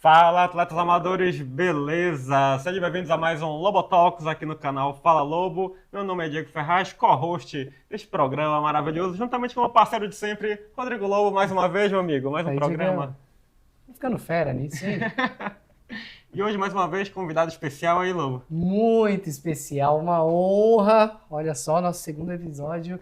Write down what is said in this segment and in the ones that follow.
Fala, atletas amadores, beleza? Sejam bem-vindos a mais um Lobotalks aqui no canal Fala Lobo. Meu nome é Diego Ferraz, co-host deste programa maravilhoso, juntamente com o meu parceiro de sempre, Rodrigo Lobo, mais uma vez, meu amigo, mais um Aí, programa. Tô ficando fera nisso, hein? E hoje, mais uma vez, convidado especial aí, Lobo. Muito especial, uma honra. Olha só, nosso segundo episódio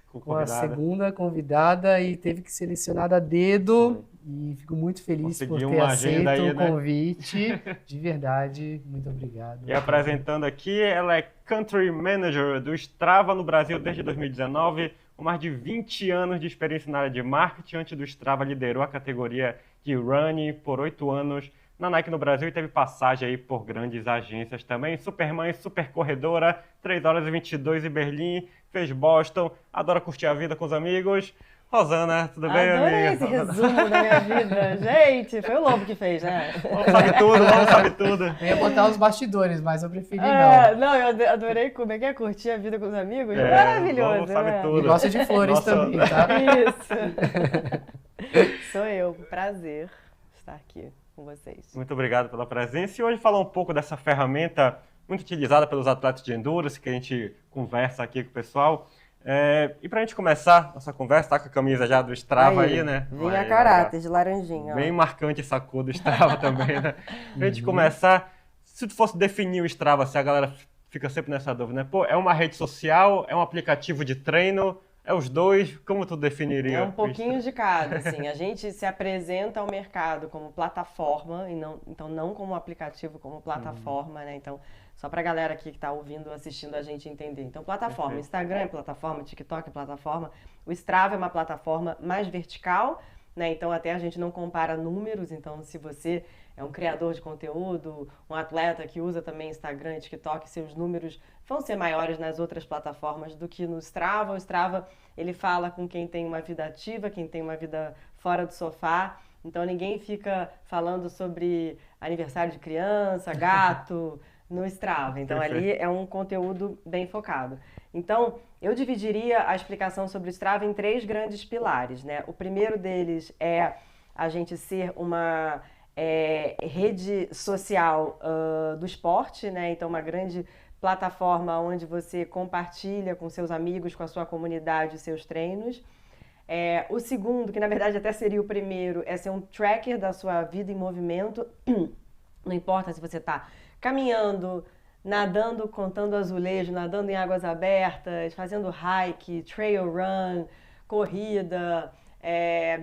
com a Convidada. segunda convidada e teve que selecionar a dedo. E fico muito feliz por Consegui ter uma agenda aceito aí, o né? convite. De verdade, muito obrigado. E apresentando aqui, ela é Country Manager do Strava no Brasil desde 2019, com mais de 20 anos de experiência na área de marketing. Antes do Strava, liderou a categoria de Running por 8 anos na Nike no Brasil e teve passagem aí por grandes agências também. Supermãe, super corredora, 3 horas e 22 em Berlim, fez Boston, adora curtir a vida com os amigos. Rosana, tudo bem, Adorei amiga? esse resumo da minha vida. Gente, foi o Lobo que fez, né? Lobo sabe tudo, Lobo sabe tudo. Eu ia botar os bastidores, mas eu preferi Não, eu adorei como é que é curtir a vida com os amigos. É, Maravilhoso, Lobo sabe né? tudo. não. E gosta de flores Nossa. também, tá? Isso. Sou eu. Prazer estar aqui com vocês. Muito obrigado pela presença. E hoje falar um pouco dessa ferramenta muito utilizada pelos atletas de endurance, que a gente conversa aqui com o pessoal. E para a gente começar nossa conversa, tá com a camisa já do Strava aí, né? Vim Vai, a caráter, de laranjinha. Bem Ó. marcante essa cor do Strava também, né? Pra gente começar, se tu fosse definir o Strava, se a galera fica sempre nessa dúvida, né? Pô, é uma rede social, é um aplicativo de treino, é os dois, como tu definiria? É um pouquinho de cada, assim. A gente se apresenta ao mercado como plataforma, e não, então não como aplicativo, como plataforma, né? Então, só pra galera aqui que tá ouvindo, assistindo a gente entender. Então, plataforma. Perfeito. Instagram é plataforma, TikTok é plataforma. O Strava é uma plataforma mais vertical, né? Então, até a gente não compara números. Então, se você é um criador de conteúdo, um atleta que usa também Instagram e TikTok, seus números vão ser maiores nas outras plataformas do que no Strava. O Strava, ele fala com quem tem uma vida ativa, quem tem uma vida fora do sofá. Então, ninguém fica falando sobre aniversário de criança, gato, no Strava. Então, ali é um conteúdo bem focado. Então, eu dividiria a explicação sobre o Strava em 3 grandes pilares, né? O primeiro deles é a gente ser uma rede social do esporte, né? Então, uma grande plataforma onde você compartilha com seus amigos, com a sua comunidade, os seus treinos. O segundo, que na verdade até seria o primeiro, é ser um tracker da sua vida em movimento. Não importa se você está caminhando, nadando, contando azulejo, nadando em águas abertas, fazendo hike, trail run, corrida,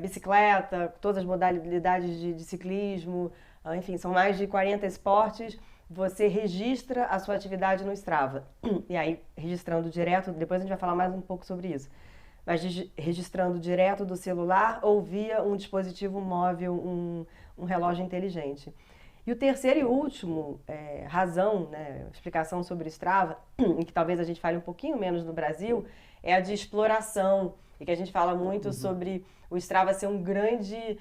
bicicleta, todas as modalidades de ciclismo, enfim, são mais de 40 esportes. Você registra a sua atividade no Strava. E aí, registrando direto, depois a gente vai falar mais um pouco sobre isso. Mas registrando direto do celular ou via um dispositivo móvel, um relógio inteligente. E o terceiro e último razão, né, explicação sobre o Strava, em que talvez a gente fale um pouquinho menos no Brasil, é a de exploração, e que a gente fala muito sobre o Strava ser um grande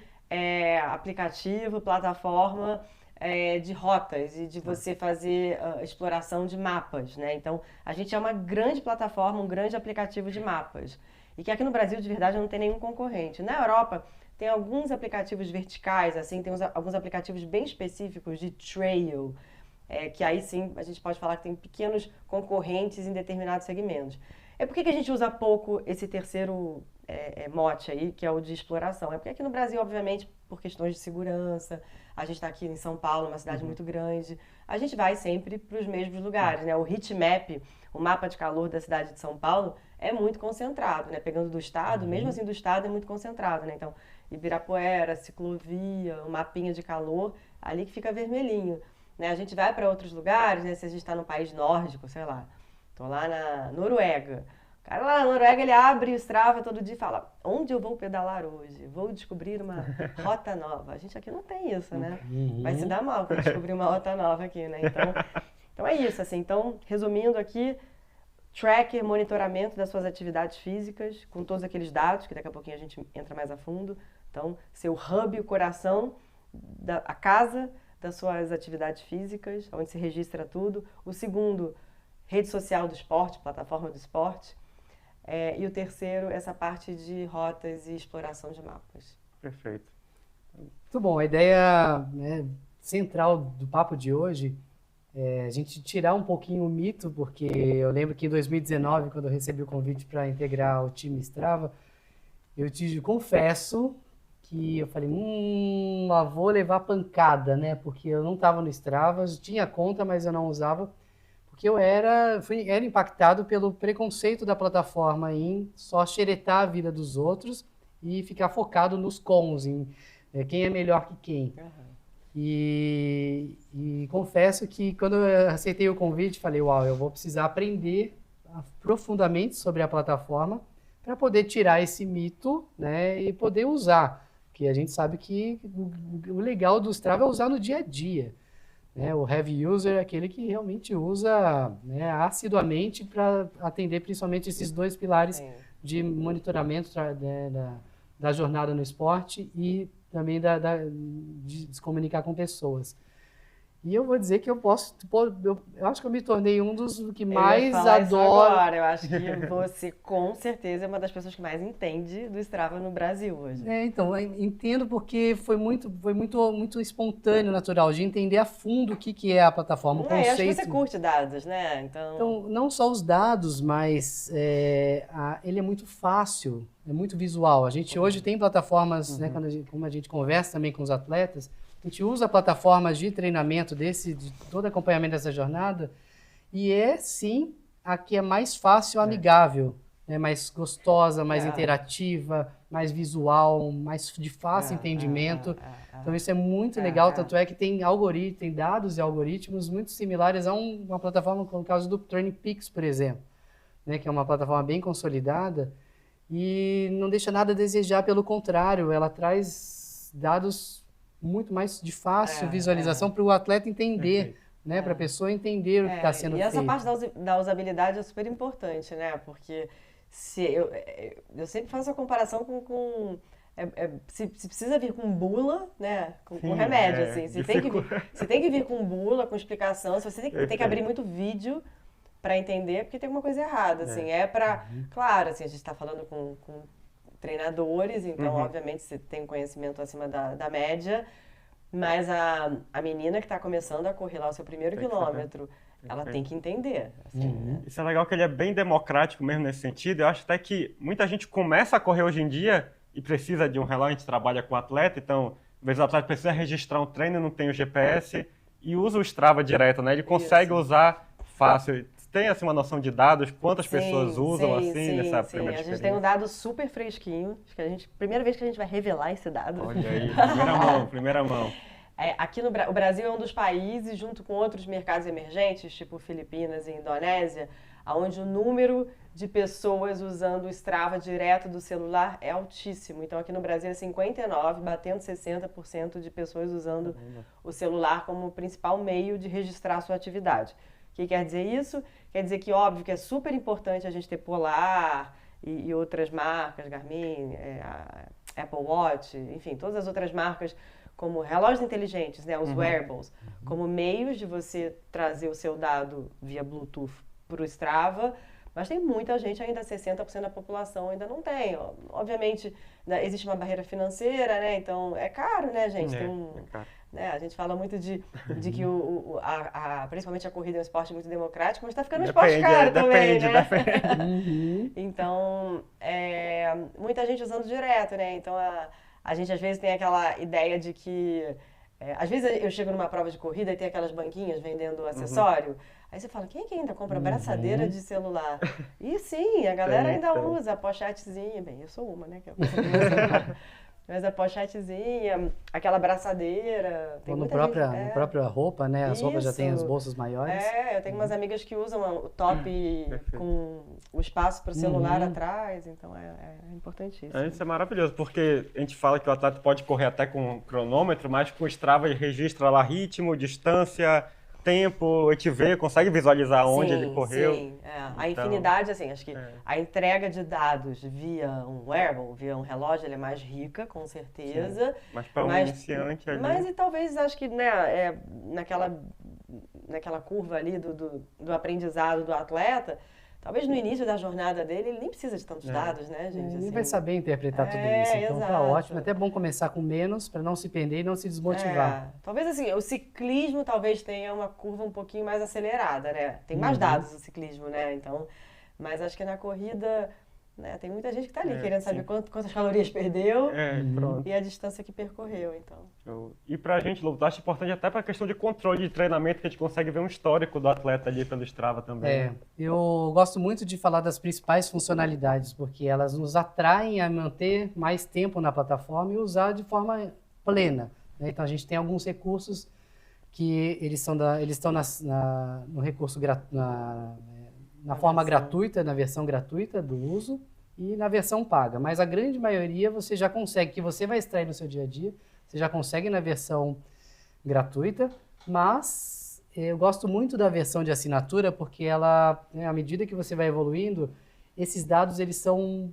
aplicativo, plataforma de rotas e de você fazer exploração de mapas, né? Então, a gente é uma grande plataforma, um grande aplicativo de mapas. E que aqui no Brasil, de verdade, não tem nenhum concorrente. Na Europa, tem alguns aplicativos verticais, assim, tem alguns aplicativos bem específicos de trail, que aí sim a gente pode falar que tem pequenos concorrentes em determinados segmentos. Por que a gente usa pouco esse terceiro mote aí, que é o de exploração? É porque aqui no Brasil, obviamente, por questões de segurança, a gente está aqui em São Paulo, uma cidade muito grande, a gente vai sempre para os mesmos lugares, né? O heatmap, o mapa de calor da cidade de São Paulo, é muito concentrado, né? Pegando do estado, mesmo assim do estado é muito concentrado, né? Então, Ibirapuera, ciclovia, o mapinha de calor, ali que fica vermelhinho, né? A gente vai para outros lugares, né? Se a gente está num país nórdico, sei lá, tô lá na Noruega. O cara lá na Noruega, ele abre o Strava todo dia e fala: onde eu vou pedalar hoje? Vou descobrir uma rota nova. A gente aqui não tem isso, né? Vai se dar mal para descobrir uma rota nova aqui, né? Então é isso, assim. Então, resumindo aqui, tracker, monitoramento das suas atividades físicas, com todos aqueles dados, que daqui a pouquinho a gente entra mais a fundo. Então, seu hub, o coração, a casa das suas atividades físicas, onde se registra tudo. O segundo, rede social do esporte, plataforma do esporte. E o terceiro, essa parte de rotas e exploração de mapas. Perfeito. Muito bom, a ideia, né, central do papo de hoje é a gente tirar um pouquinho o mito, porque eu lembro que em 2019, quando eu recebi o convite para integrar o time Strava, eu te confesso que eu falei, lá vou levar pancada, né? Porque eu não estava no Strava, eu tinha conta, mas eu não usava, porque eu era impactado pelo preconceito da plataforma em só xeretar a vida dos outros e ficar focado nos cons, em quem é melhor que quem. E confesso que quando eu aceitei o convite, falei, uau, eu vou precisar aprender profundamente sobre a plataforma para poder tirar esse mito, né, e poder usar. Porque a gente sabe que o legal do Strava é usar no dia a dia. Né? O heavy user é aquele que realmente usa, né, assiduamente para atender principalmente esses dois pilares de monitoramento da jornada no esporte e também de se comunicar com pessoas. E eu vou dizer que eu acho que eu me tornei um dos que mais adoro. Agora. Eu acho que você, com certeza, é uma das pessoas que mais entende do Strava no Brasil hoje. Então, eu entendo porque foi muito espontâneo, natural, de entender a fundo o que é a plataforma, o conceito. Acho que você curte dados, né? Então, não só os dados, mas ele é muito fácil, é muito visual. A gente hoje tem plataformas, né, como a gente conversa também com os atletas, a gente usa plataformas de treinamento de todo acompanhamento dessa jornada e sim, a que é mais fácil, amigável, né? Mais gostosa, mais interativa, mais visual, mais de fácil entendimento. Então isso é muito legal, tanto é que tem dados e algoritmos muito similares a uma plataforma como o caso do Training Peaks, por exemplo, né? Que é uma plataforma bem consolidada e não deixa nada a desejar, pelo contrário, ela traz dados muito mais de fácil visualização para o atleta entender, né? Para a pessoa entender o que está sendo feito. E essa parte da usabilidade é super importante, né? Porque eu sempre faço a comparação se precisa vir com bula, né? Com remédio, assim. Se tem que vir com bula, com explicação, se você tem que abrir muito vídeo para entender, porque tem alguma coisa errada, assim. Claro, assim, a gente está falando com treinadores, então, obviamente, você tem um conhecimento acima da média, mas a menina que está começando a correr lá o seu primeiro quilômetro, ela tem que entender. Assim, né? Isso é legal que ele é bem democrático mesmo nesse sentido. Eu acho até que muita gente começa a correr hoje em dia e precisa de um relógio, a gente trabalha com atleta, então, às vezes o atleta precisa registrar um treino, não tem o GPS, e usa o Strava direto, né? Ele consegue usar fácil. Tem assim uma noção de dados, quantas pessoas usam nessa primeira experiência? A gente tem um dado super fresquinho. Acho que primeira vez que a gente vai revelar esse dado. Olha aí, primeira mão. Aqui o Brasil é um dos países, junto com outros mercados emergentes, tipo Filipinas e Indonésia, onde o número de pessoas usando o Strava direto do celular é altíssimo. Então aqui no Brasil é 59%, batendo 60% de pessoas usando o celular como principal meio de registrar a sua atividade. O que quer dizer isso? Quer dizer que, óbvio, que é super importante a gente ter Polar e outras marcas, Garmin, Apple Watch, enfim, todas as outras marcas como relógios inteligentes, né, os wearables, como meios de você trazer o seu dado via Bluetooth para o Strava, mas tem muita gente ainda, 60% da população ainda não tem. Obviamente, existe uma barreira financeira, né, então é caro, né, gente? É caro. Né, a gente fala muito de que principalmente a corrida é um esporte muito democrático, mas está ficando um esporte caro também, né? Depende. Então, muita gente usando direto, né? Então, a gente às vezes tem aquela ideia de que... às vezes eu chego numa prova de corrida e tem aquelas banquinhas vendendo acessório. Aí você fala, quem é que ainda compra braçadeira de celular? E sim, a galera ainda usa a pochetezinha. Bem, eu sou uma, né? Que eu mas a pochetezinha, aquela braçadeira. Tem na própria roupa, né? As roupas já têm os bolsos maiores. Eu tenho umas amigas que usam o top com o espaço para o celular atrás, então é importantíssimo. Isso é maravilhoso, porque a gente fala que o atleta pode correr até com cronômetro, mas com o Strava ele registra lá ritmo, distância, tempo, a gente vê, consegue visualizar onde ele correu. Sim, a infinidade, assim, acho que a entrega de dados via um wearable, via um relógio, ele é mais rica, com certeza. Sim. Mas para um iniciante ali... Mas e talvez, acho que, né, naquela curva ali do aprendizado do atleta, talvez no início da jornada dele, ele nem precisa de tantos dados, né, gente? Ele Assim. vai saber interpretar tudo isso, então tá exato. ótimo. Até bom começar com menos para não se perder e não se desmotivar. Talvez assim, o ciclismo talvez tenha uma curva um pouquinho mais acelerada, né? Tem mais dados o ciclismo, né? Então, mas acho que na corrida, né, tem muita gente que tá ali querendo saber quantas calorias perdeu Pronto. e a distância que percorreu, então. E pra gente, Lobo, acho importante até pra questão de controle de treinamento, que a gente consegue ver um histórico do atleta ali pelo Strava também. Eu gosto muito de falar das principais funcionalidades, porque elas nos atraem a manter mais tempo na plataforma e usar de forma plena, né? Então a gente tem alguns recursos que eles estão no recurso na forma gratuita, na versão gratuita do uso e na versão paga. Mas a grande maioria você já consegue, que você vai extrair no seu dia a dia, você já consegue na versão gratuita, mas eu gosto muito da versão de assinatura porque ela, né, à medida que você vai evoluindo, esses dados eles são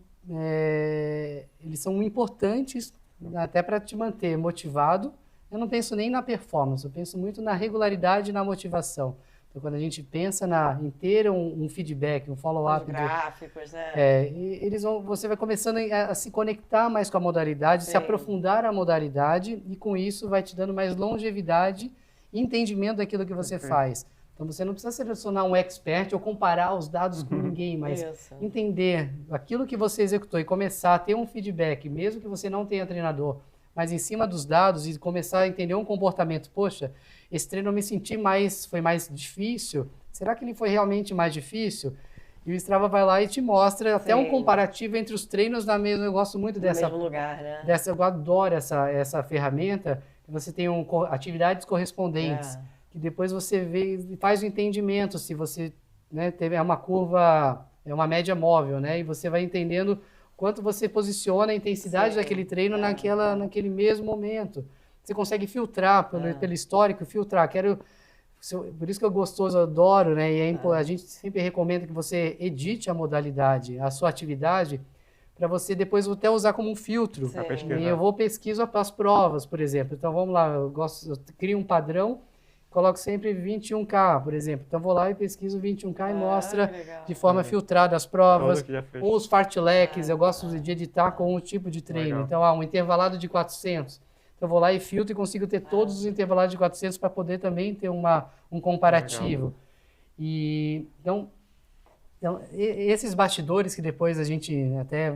importantes até para te manter motivado. Eu não penso nem na performance, eu penso muito na regularidade e na motivação. Então, quando a gente pensa em ter um feedback, um follow-up... Os gráficos, né? Você vai começando a se conectar mais com a modalidade, se aprofundar a modalidade, e com isso vai te dando mais longevidade e entendimento daquilo que você faz. Então, você não precisa selecionar um expert ou comparar os dados com ninguém, mas entender aquilo que você executou e começar a ter um feedback, mesmo que você não tenha treinador, mas em cima dos dados e começar a entender um comportamento. Poxa, esse treino eu me senti foi mais difícil. Será que ele foi realmente mais difícil? E o Strava vai lá e te mostra até um comparativo entre os treinos na mesma. Eu gosto muito dessa. No mesmo lugar, né? Eu adoro essa ferramenta. Você tem atividades correspondentes, que depois você vê e faz o entendimento se você, né, teve uma curva, uma média móvel, né? E você vai entendendo quanto você posiciona a intensidade daquele treino naquele mesmo momento. Você consegue filtrar pelo histórico, filtrar. Por isso que eu adoro, né? E a gente sempre recomenda que você edite a modalidade, a sua atividade, para você depois até usar como um filtro. E eu pesquiso as provas, por exemplo. Então vamos lá, eu crio um padrão, coloco sempre 21K, por exemplo. Então vou lá e pesquiso 21K e mostra de forma filtrada as provas, ou os fartleks. Eu gosto de editar com um tipo de treino. Então, um intervalado de 400. Então, eu vou lá e filtro e consigo ter todos os intervalados de 400 para poder também ter um comparativo. Então, esses bastidores que depois a gente até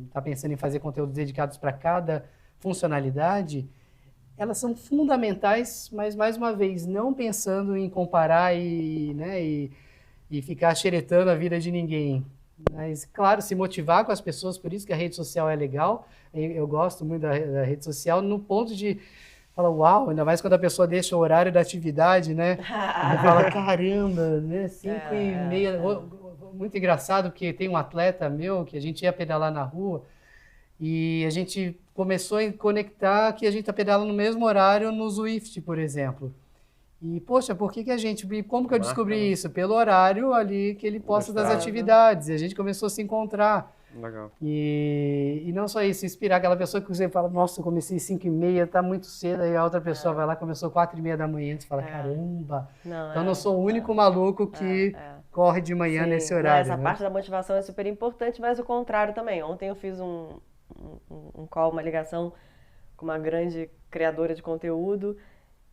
está pensando em fazer conteúdos dedicados para cada funcionalidade, elas são fundamentais, mas, mais uma vez, não pensando em comparar e ficar xeretando a vida de ninguém. Mas, claro, se motivar com as pessoas, por isso que a rede social é legal. Eu gosto muito da rede social, no ponto de falar, uau, ainda mais quando a pessoa deixa o horário da atividade, né? E fala, caramba, né? 5h30. Muito engraçado, porque tem um atleta meu que a gente ia pedalar na rua e a gente começou a conectar que a gente está pedalando no mesmo horário no Zwift, por exemplo. E, poxa, como que eu descobri isso? Pelo horário ali que ele posta das atividades. E a gente começou a se encontrar. Legal. E não só isso, inspirar aquela pessoa que você fala, nossa, eu comecei 5h30, tá muito cedo. Aí a outra pessoa vai lá, começou 4h30 da manhã. Você fala, caramba. Então eu não sou o único maluco que corre de manhã nesse horário. Essa parte da motivação é super importante, mas o contrário também. Ontem eu fiz um call, uma ligação com uma grande criadora de conteúdo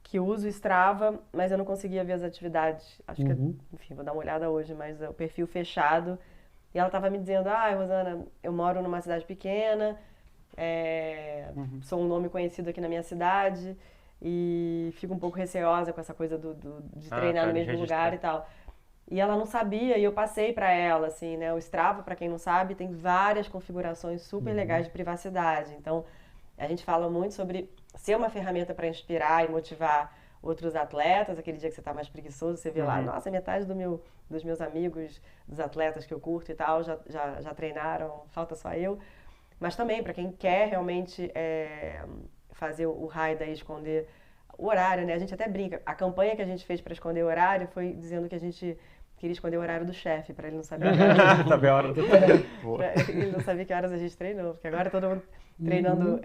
que usa o Strava, mas eu não conseguia ver as atividades. Acho que, enfim, vou dar uma olhada hoje, mas o perfil fechado. E ela estava me dizendo, Rosana, eu moro numa cidade pequena, sou um nome conhecido aqui na minha cidade e fico um pouco receosa com essa coisa de treinar no mesmo lugar e tal. E ela não sabia, e eu passei para ela, assim, né? O Strava, para quem não sabe, tem várias configurações super legais de privacidade. Então, a gente fala muito sobre ser uma ferramenta para inspirar e motivar outros atletas. Aquele dia que você está mais preguiçoso, você vê lá, nossa, metade dos meus amigos, dos atletas que eu curto e tal, já treinaram, falta só eu. Mas também, para quem quer realmente fazer o raid aí, esconder o horário, né? A gente até brinca. A campanha que a gente fez para esconder o horário foi dizendo que a gente queria esconder o horário do chefe, para ele não saber saber a hora do treino. Ele não sabia que horas a gente treinou, porque agora todo mundo treinando,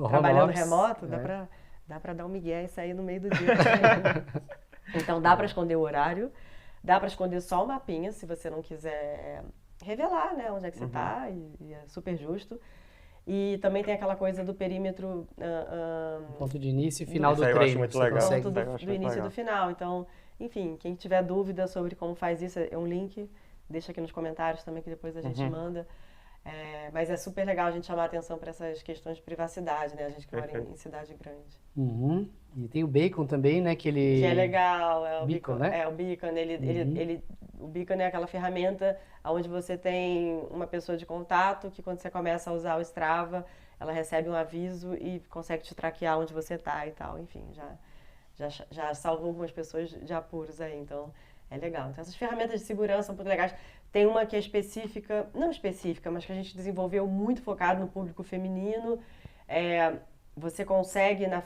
trabalhando remoto, dá pra dar um migué e sair no meio do dia. Então dá pra esconder o horário, Dá para esconder só o mapinha, se você não quiser revelar, né, onde é que você tá, e é super justo. E também tem aquela coisa do perímetro... Ponto de início e final do Isso aí eu treino. acho muito você legal. consegue- ponto Isso aí eu do acho muito início e legal. do final. Então, enfim, quem tiver dúvida sobre como faz isso, é um link, deixa aqui nos comentários também que depois a gente manda. Mas é super legal a gente chamar a atenção para essas questões de privacidade, né? A gente que mora em cidade grande. Uhum. E tem o Bacon também, né? Que ele... Que é legal, é o Beacon, Beacon, né? É o Beacon, o Beacon é aquela ferramenta onde você tem uma pessoa de contato que quando você começa a usar o Strava, ela recebe um aviso e consegue te traquear onde você tá e tal. Enfim, já salvou algumas pessoas de apuros aí, então é legal. Então essas ferramentas de segurança são muito legais. Tem uma que é específica, não específica, mas que a gente desenvolveu muito focado no público feminino. Você consegue né,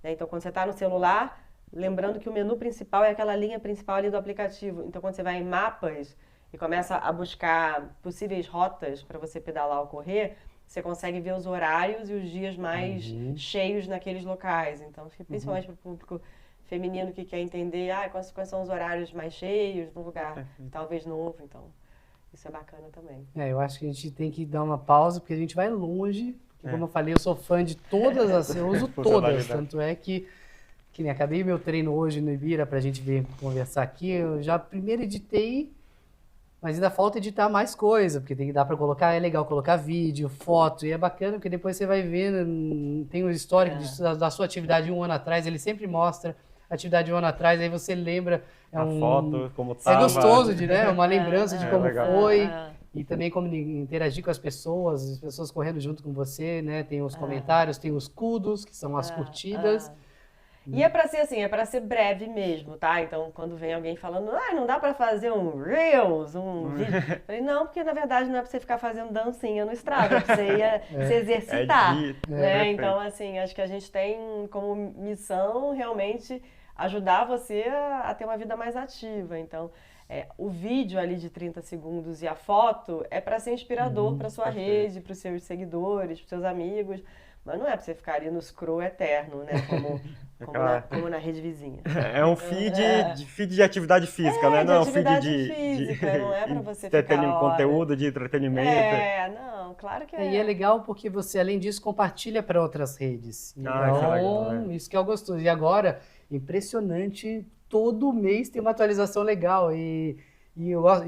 então quando você está no celular, lembrando que o menu principal é aquela linha principal ali do aplicativo. Então quando você vai em mapas e começa a buscar possíveis rotas para você pedalar ou correr, você consegue ver os horários e os dias mais cheios naqueles locais. Então, principalmente para o público feminino que quer entender quais são os horários mais cheios no lugar, talvez novo. Então, isso é bacana também. Eu acho que a gente tem que dar uma pausa, porque a gente vai longe. Porque, como eu falei, eu sou fã de todas as... Eu uso todas. Tanto é que nem acabei meu treino hoje no Ibira pra gente vir conversar aqui. Eu já primeiro editei, mas ainda falta editar mais coisa, porque tem que dar para colocar, é legal colocar vídeo, foto, e é bacana porque depois você vai vendo, tem um histórico da sua atividade um ano atrás, ele sempre mostra a atividade um ano atrás, aí você lembra. Foto, como tava. É gostoso, né? Uma lembrança de como legal. foi, e também como interagir com as pessoas correndo junto com você, né? Tem os comentários, tem os kudos, que são as curtidas. E é pra ser assim, é pra ser breve mesmo, tá? Então, quando vem alguém falando, não dá pra fazer um Reels, um vídeo. Eu falei, não, porque na verdade não é pra você ficar fazendo dancinha no Strava, é pra você se exercitar. Né? Então, assim, acho que a gente tem como missão realmente ajudar você a ter uma vida mais ativa. Então, o vídeo ali de 30 segundos e a foto é pra ser inspirador pra sua rede, pros seus seguidores, pros seus amigos. Mas não é pra você ficar ali no scroll eterno, né? Como na rede vizinha. É um feed de atividade física, né? Não é um feed física, não é pra você ficar conteúdo de entretenimento. Não, claro que E é legal porque você, além disso, compartilha para outras redes. Então, isso é legal, né? Isso que é o gostoso. E agora, impressionante, todo mês tem uma atualização legal. E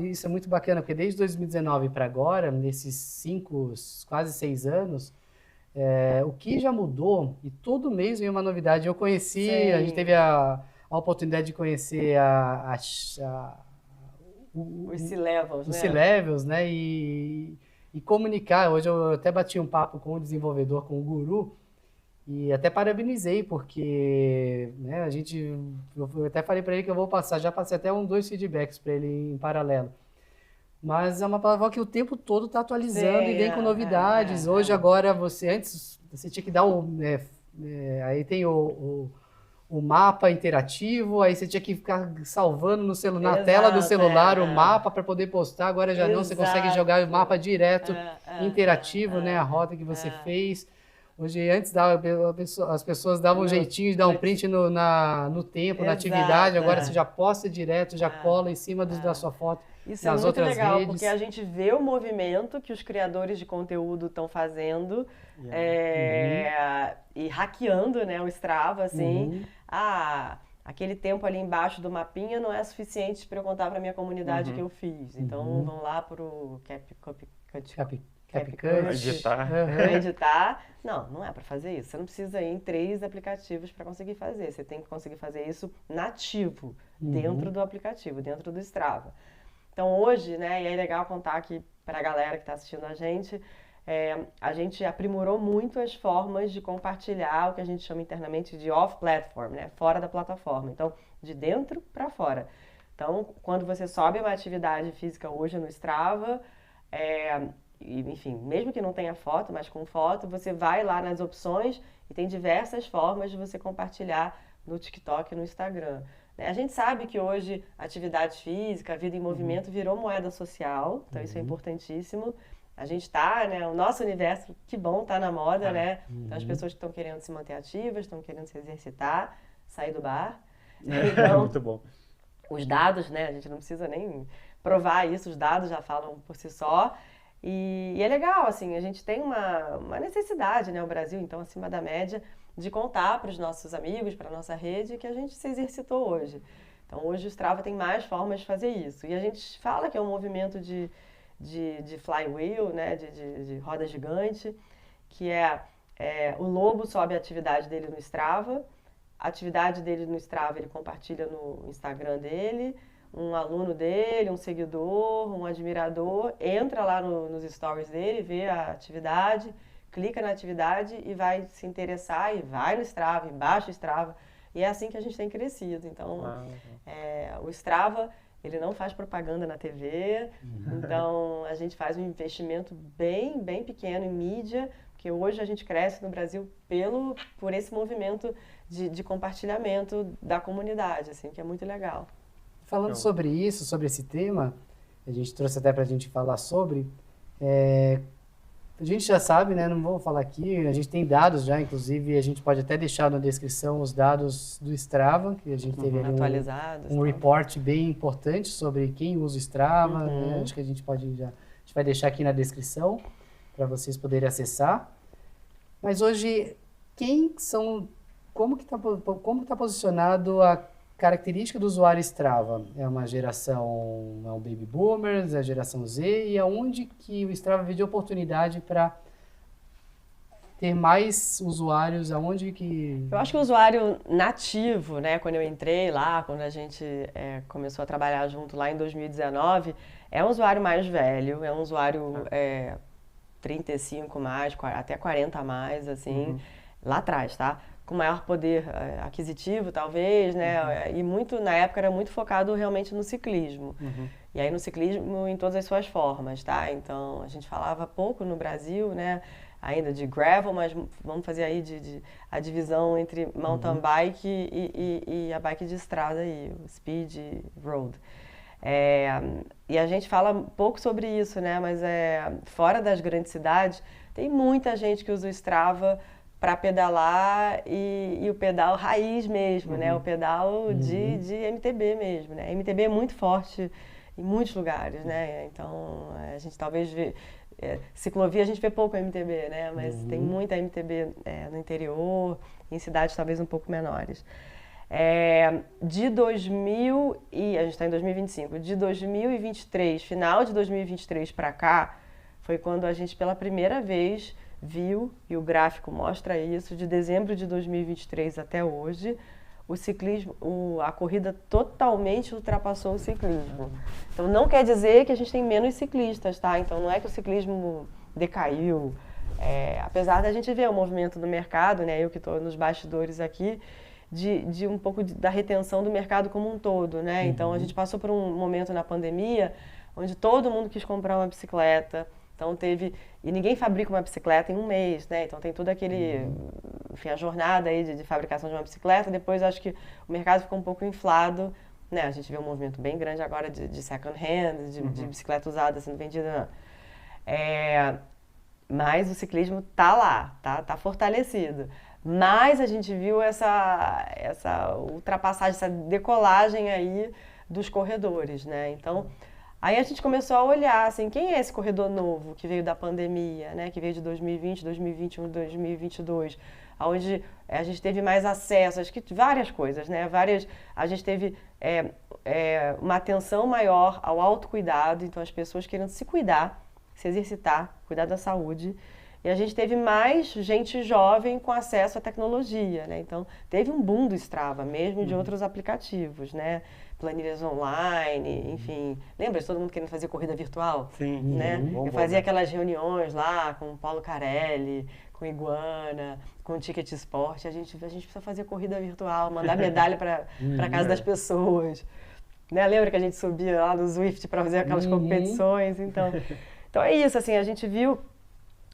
isso é muito bacana, porque desde 2019 para agora, nesses quase 6 anos, o que já mudou, e todo mês vem uma novidade. Eu conheci, a gente teve a oportunidade de conhecer os C-Levels, os C-Levels, né? E comunicar. Hoje eu até bati um papo com o desenvolvedor, com o Guru, e até parabenizei, porque né, eu até falei para ele que eu vou passar, já passei até 2 feedbacks para ele em paralelo. Mas é uma plataforma que o tempo todo está atualizando e vem com novidades. Hoje, agora, antes você tinha que dar aí tem o mapa interativo, aí você tinha que ficar salvando na tela do celular o mapa para poder postar. Agora já não, você consegue jogar o mapa direto, interativo, né? A rota que você fez. Hoje, antes as pessoas davam um jeitinho de dar um print no tempo, na atividade. Agora você já posta direto, já cola em cima da sua foto. Isso é muito legal, porque a gente vê o movimento que os criadores de conteúdo estão fazendo e hackeando, né, o Strava, assim. Aquele tempo ali embaixo do mapinha não é suficiente para eu contar para minha comunidade que eu fiz. Então, vão lá para o CapCut, editar. Não é para fazer isso. Você não precisa ir em 3 aplicativos para conseguir fazer. Você tem que conseguir fazer isso nativo, dentro do aplicativo, dentro do Strava. Então hoje, né, e é legal contar aqui para a galera que está assistindo a gente aprimorou muito as formas de compartilhar o que a gente chama internamente de off-platform, né, fora da plataforma. Então, de dentro para fora. Então, quando você sobe uma atividade física hoje no Strava, enfim, mesmo que não tenha foto, mas com foto, você vai lá nas opções e tem diversas formas de você compartilhar no TikTok e no Instagram. A gente sabe que hoje atividade física, a vida em movimento virou moeda social, então isso é importantíssimo. A gente está, né, o nosso universo, que bom, está na moda, né? Então as pessoas que estão querendo se manter ativas, estão querendo se exercitar, sair do bar. Então, muito bom. os dados, né? A gente não precisa nem provar isso, os dados já falam por si só. E é legal, assim, a gente tem uma necessidade, né? O Brasil, então, acima da média, de contar para os nossos amigos, para a nossa rede, que a gente se exercitou hoje. Então, hoje o Strava tem mais formas de fazer isso. E a gente fala que é um movimento de flywheel, né? De roda gigante, que o Lobo sobe a atividade dele no Strava, a atividade dele no Strava ele compartilha no Instagram dele, um aluno dele, um seguidor, um admirador, entra lá nos stories dele, vê a atividade, clica na atividade e vai se interessar e vai no Strava, e baixa o Strava. E é assim que a gente tem crescido. Então, o Strava, ele não faz propaganda na TV, então a gente faz um investimento bem, bem pequeno em mídia, porque hoje a gente cresce no Brasil por esse movimento de compartilhamento da comunidade, assim, que é muito legal. Falando sobre isso, sobre esse tema, a gente trouxe até para a gente falar sobre, a gente já sabe, né, não vou falar aqui, a gente tem dados já, inclusive a gente pode até deixar na descrição os dados do Strava, que a gente teve ali atualizados, um report bem importante sobre quem usa o Strava, né, acho que a gente vai deixar aqui na descrição para vocês poderem acessar. Mas hoje, como que tá posicionado a característica do usuário Strava? É uma geração, é um baby boomers, é a geração Z, e aonde que o Strava vê de oportunidade para ter mais usuários, aonde que... Eu acho que o usuário nativo, né, quando eu entrei lá, quando a gente começou a trabalhar junto lá em 2019, é um usuário mais velho, é um usuário 35 mais, até 40 mais, assim, lá atrás, tá? Com maior poder aquisitivo, talvez, né? E na época era muito focado realmente no ciclismo. E aí no ciclismo em todas as suas formas, tá? Então a gente falava pouco no Brasil, né? Ainda de gravel, mas vamos fazer aí a divisão entre mountain bike e a bike de estrada aí, o speed road. E a gente fala pouco sobre isso, né? Mas fora das grandes cidades, tem muita gente que usa o Strava para pedalar e o pedal raiz mesmo, né? O pedal de MTB mesmo, né? MTB é muito forte em muitos lugares, né? Então, a gente talvez vê... ciclovia a gente vê pouco MTB, né? Mas tem muita MTB no interior, em cidades talvez um pouco menores. De 2000 e... a gente está em 2025. De 2023, final de 2023 para cá, foi quando a gente pela primeira vez viu, e o gráfico mostra isso, de dezembro de 2023 até hoje, o ciclismo, a corrida totalmente ultrapassou o ciclismo. Então não quer dizer que a gente tem menos ciclistas, tá? Então não é que o ciclismo decaiu, apesar da gente ver o movimento do mercado, né? Eu que estou nos bastidores aqui, de um pouco da retenção do mercado como um todo, né? Então a gente passou por um momento na pandemia onde todo mundo quis comprar uma bicicleta. Então e ninguém fabrica uma bicicleta em um mês, né? Então tem todo enfim, a jornada aí de fabricação de uma bicicleta. Depois acho que o mercado ficou um pouco inflado, né? A gente vê um movimento bem grande agora de second hand, de bicicleta usada sendo vendida. Mas o ciclismo tá lá, tá fortalecido. Mas a gente viu essa ultrapassagem, essa decolagem aí dos corredores, né? Então aí a gente começou a olhar, assim, quem é esse corredor novo que veio da pandemia, né? Que veio de 2020, 2021, 2022, onde a gente teve mais acesso, acho que várias coisas, né? A gente teve uma atenção maior ao autocuidado, então as pessoas querendo se cuidar, se exercitar, cuidar da saúde. E a gente teve mais gente jovem com acesso à tecnologia, né? Então teve um boom do Strava, mesmo de outros aplicativos, né? Planilhas online, enfim. Lembra de todo mundo querendo fazer corrida virtual? Sim. Né? Eu fazia aquelas reuniões lá com o Paulo Carelli, com o Iguana, com o Ticket Sport. A gente precisa fazer corrida virtual, mandar medalha para casa das pessoas. Né? Lembra que a gente subia lá no Zwift para fazer aquelas competições? Então é isso, assim, a gente viu.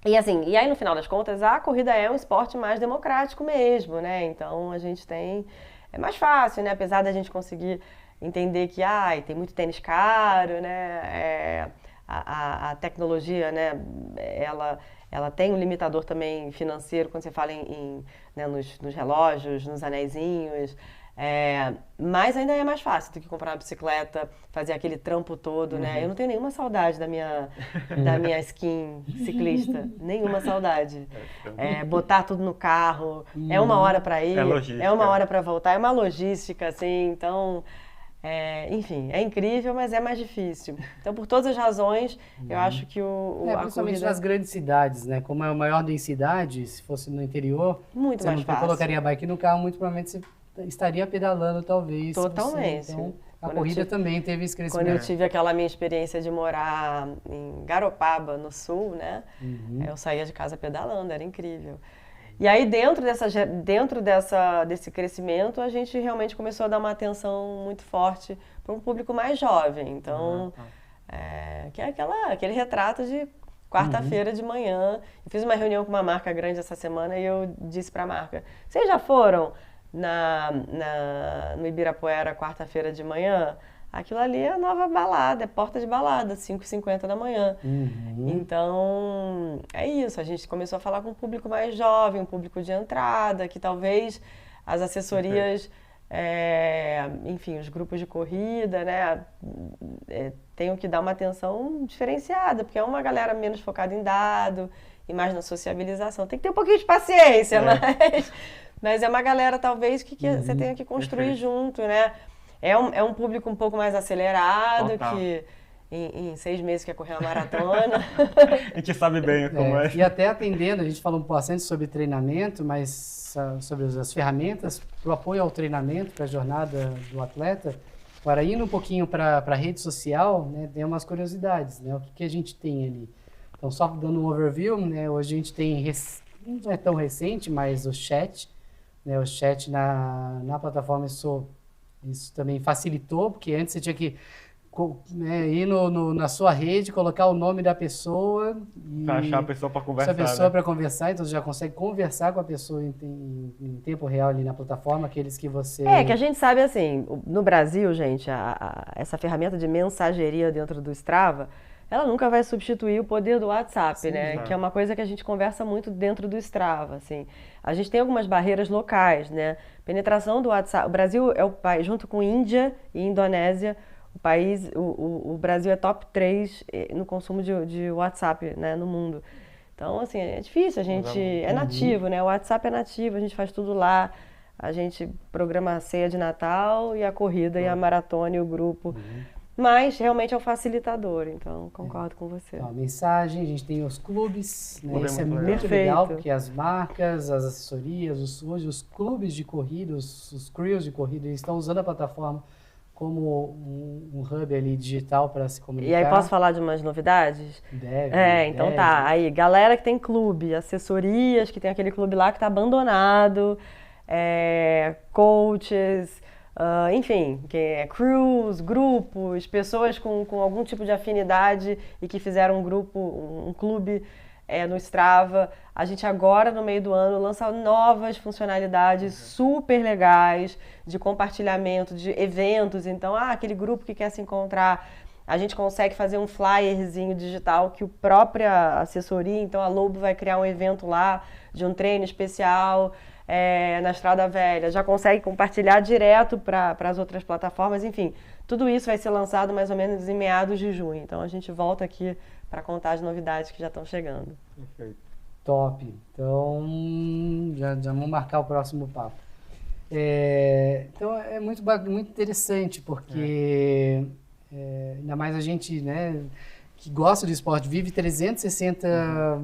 E aí no final das contas, a corrida é um esporte mais democrático mesmo, né? Então a gente é mais fácil, né? Apesar da gente conseguir entender que tem muito tênis caro, né? A tecnologia, né? Ela tem um limitador também financeiro quando você fala em né, nos relógios, nos anéisinhos. Mas ainda é mais fácil do que comprar uma bicicleta, fazer aquele trampo todo, né? Eu não tenho nenhuma saudade da minha skin ciclista, nenhuma saudade. Botar tudo no carro, é 1 hora para ir, é 1 hora para voltar, é uma logística, assim, então... enfim, é incrível, mas é mais difícil. Então, por todas as razões, eu acho que a principalmente corrida... nas grandes cidades, né? Como é a maior densidade, se fosse no interior, muito mais você fácil. colocaria a bike no carro, muito provavelmente você estaria pedalando, talvez. Totalmente. Então, a corrida também teve esse crescimento. Quando eu tive aquela minha experiência de morar em Garopaba, no sul, né? Eu saía de casa pedalando, era incrível. E aí, dentro desse crescimento, a gente realmente começou a dar uma atenção muito forte para um público mais jovem. Então, que é aquele retrato de quarta-feira de manhã. Eu fiz uma reunião com uma marca grande essa semana e eu disse para a marca, vocês já foram no Ibirapuera quarta-feira de manhã? Aquilo ali é a nova balada, é porta de balada, 5h50 da manhã. Então, é isso. A gente começou a falar com um público mais jovem, um público de entrada, que talvez as assessorias, enfim, os grupos de corrida, né, tenham que dar uma atenção diferenciada, porque é uma galera menos focada em dado e mais na sociabilização. Tem que ter um pouquinho de paciência, mas é uma galera, talvez, que você tenha que construir junto, né? É um público um pouco mais acelerado, Total. que em 6 meses quer correr uma maratona. A gente sabe bem como é. E até atendendo, a gente falou bastante sobre treinamento, mas sobre as ferramentas para o apoio ao treinamento, para a jornada do atleta. Agora, indo um pouquinho para a rede social, né, tem umas curiosidades, né? O que a gente tem ali? Então, só dando um overview, né, hoje a gente tem, não é tão recente, mas o chat, né, o chat na plataforma isso também facilitou, porque antes você tinha que ir na sua rede, colocar o nome da pessoa e Achar a pessoa para conversar. Essa pessoa para conversar, então você já consegue conversar com a pessoa em tempo real ali na plataforma, aqueles que você... Que a gente sabe assim, no Brasil, gente, essa ferramenta de mensageria dentro do Strava, ela nunca vai substituir o poder do WhatsApp, né? Que é uma coisa que a gente conversa muito dentro do Strava, assim. A gente tem algumas barreiras locais, né? Penetração do WhatsApp. O Brasil é o país, junto com Índia e Indonésia, o Brasil é top 3 no consumo de WhatsApp, né, no mundo. Então, assim, é difícil, a gente é nativo, né? O WhatsApp é nativo, a gente faz tudo lá. A gente programa a ceia de Natal e a corrida e a maratona e o grupo. Mas realmente é um facilitador, então concordo com você. A mensagem, a gente tem os clubes, né? Isso é muito Perfeito. legal, porque as marcas, as assessorias, hoje os clubes de corrida, os crews de corrida, eles estão usando a plataforma como um hub ali digital para se comunicar. E aí posso falar de umas novidades? Então tá. Aí, galera que tem clube, assessorias, que tem aquele clube lá que está abandonado, coaches... enfim, crews, grupos, pessoas com algum tipo de afinidade e que fizeram um clube no Strava. A gente agora, no meio do ano, lança novas funcionalidades super legais de compartilhamento, de eventos. Então, aquele grupo que quer se encontrar, a gente consegue fazer um flyerzinho digital que a própria assessoria, então a Lobo vai criar um evento lá de um treino especial na Estrada Velha, já consegue compartilhar direto para as outras plataformas, enfim, tudo isso vai ser lançado mais ou menos em meados de junho, então a gente volta aqui para contar as novidades que já estão chegando. Perfeito. Top, então já vamos marcar o próximo papo. Então é muito interessante, porque ainda mais a gente, né, que gosta do esporte, vive 360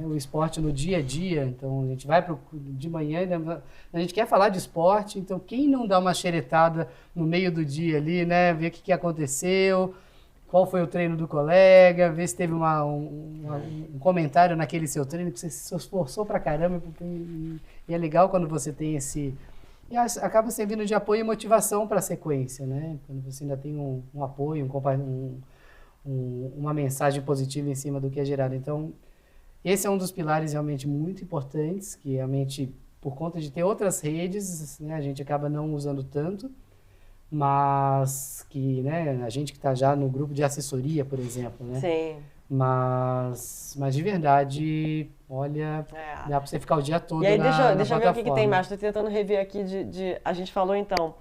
o esporte no dia a dia, então a gente vai de manhã, a gente quer falar de esporte, então quem não dá uma xeretada no meio do dia ali, né, ver o que aconteceu, qual foi o treino do colega, ver se teve um comentário naquele seu treino que você se esforçou pra caramba, e é legal quando você tem esse... E acaba servindo de apoio e motivação para a sequência, né, quando você ainda tem um apoio, uma mensagem positiva em cima do que é gerado, então... Esse é um dos pilares realmente muito importantes, que realmente, por conta de ter outras redes, né, a gente acaba não usando tanto, mas que, né, a gente que está já no grupo de assessoria, por exemplo, né? Sim. Mas de verdade, olha, É. dá para você ficar o dia todo E aí, na deixa eu ver o que plataforma. tem mais. Estou tentando rever aqui a gente falou, então,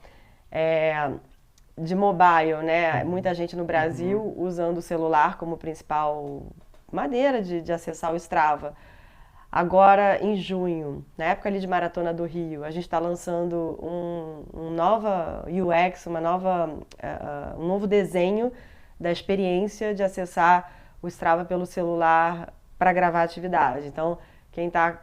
de mobile, né? Muita gente no Brasil usando o celular como principal maneira de acessar o Strava. Agora, em junho, na época ali de Maratona do Rio, a gente está lançando um nova UX, um novo desenho da experiência de acessar o Strava pelo celular para gravar atividade. Então, quem está